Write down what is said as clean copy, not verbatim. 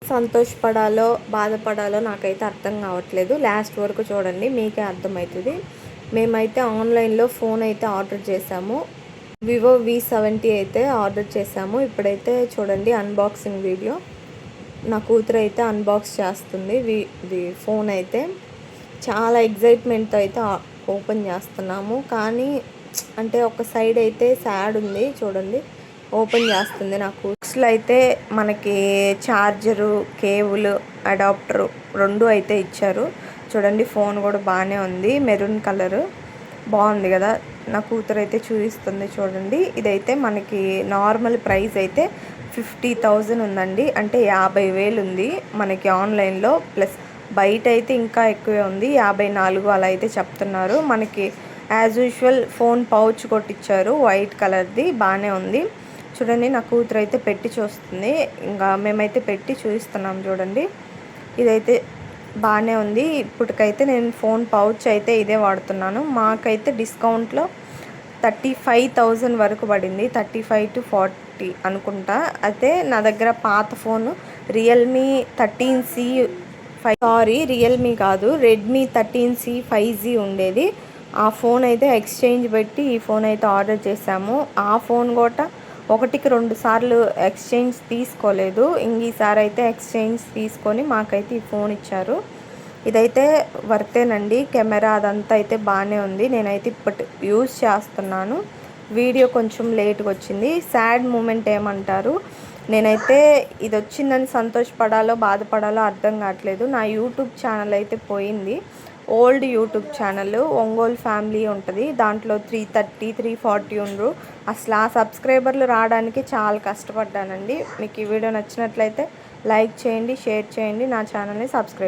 సంతోషపడాలో బాధపడాలో నాకైతే అర్థం కావట్లేదు. లాస్ట్ వరకు చూడండి, మీకే అర్థమవుతుంది. మేమైతే ఆన్లైన్లో ఫోన్ అయితే ఆర్డర్ చేసాము. వివో V70 అయితే ఆర్డర్ చేసాము. ఇప్పుడైతే చూడండి అన్బాక్సింగ్ వీడియో. నా కూతురు అయితే అన్బాక్స్ చేస్తుంది ఫోన్ అయితే. చాలా ఎగ్జైట్మెంట్తో అయితే ఓపెన్ చేస్తున్నాము. కానీ అంటే ఒక సైడ్ అయితే సాడ్ ఉంది. చూడండి ఓపెన్ చేస్తుంది. నాకు బాక్స్లో అయితే మనకి ఛార్జరు, కేబుల్, అడాప్టరు 2 అయితే ఇచ్చారు. చూడండి ఫోన్ కూడా బాగానే ఉంది. మెరూన్ కలరు బాగుంది కదా. నా కూతురు అయితే చూపిస్తుంది చూడండి. ఇదైతే మనకి నార్మల్ ప్రైస్ అయితే 50,000 ఉందండి. అంటే 50,000 ఉంది మనకి ఆన్లైన్లో. ప్లస్ బయట అయితే ఇంకా ఎక్కువే ఉంది, 54 అలా అయితే చెప్తున్నారు. మనకి యాజ్ యూజువల్ ఫోన్ పౌచ్ కొట్టించారు వైట్ కలర్ది, బాగానే ఉంది. చూడండి నా కూతురు అయితే పెట్టి చూస్తుంది. ఇంకా మేమైతే పెట్టి చూపిస్తున్నాం చూడండి. ఇదైతే బాగానే ఉంది. ఇప్పటికైతే నేను ఫోన్ పౌచ్ అయితే ఇదే వాడుతున్నాను. మాకైతే డిస్కౌంట్లో 35,000 వరకు పడింది. 35 to 40 అనుకుంటా. అయితే నా దగ్గర పాత ఫోను రియల్మీ 13C రియల్మీ కాదు, రెడ్మీ 13C 5G ఉండేది. ఆ ఫోన్ అయితే ఎక్స్చేంజ్ పెట్టి ఈ ఫోన్ అయితే ఆర్డర్ చేసాము. ఆ ఫోన్ కూడా 1కి 2 సార్లు ఎక్స్చేంజ్ తీసుకోలేదు. ఈసారి అయితే ఎక్స్చేంజ్ తీసుకొని మాకైతే ఈ ఫోన్ ఇచ్చారు. ఇదైతే వర్తేనండి. కెమెరా అదంతా అయితే బాగానే ఉంది. నేనైతే ఇప్పటి యూజ్ చేస్తున్నాను. వీడియో కొంచెం లేట్గా వచ్చింది. సాడ్ మూమెంట్ ఏమంటారు, నేనైతే ఇది వచ్చిందని సంతోషపడాలో బాధపడాలో అర్థం కావట్లేదు. నా యూట్యూబ్ ఛానల్ అయితే పోయింది. Old YouTube channel Ongole family ఉంటుంది. దాంట్లో 330, 340 ఉండ్రు. అసలు ఆ సబ్స్క్రైబర్లు రావడానికి చాలా కష్టపడ్డానండి. మీకు ఈ వీడియో నచ్చినట్లయితే లైక్ చేయండి, షేర్ చేయండి, నా ఛానల్ని సబ్స్క్రైబ్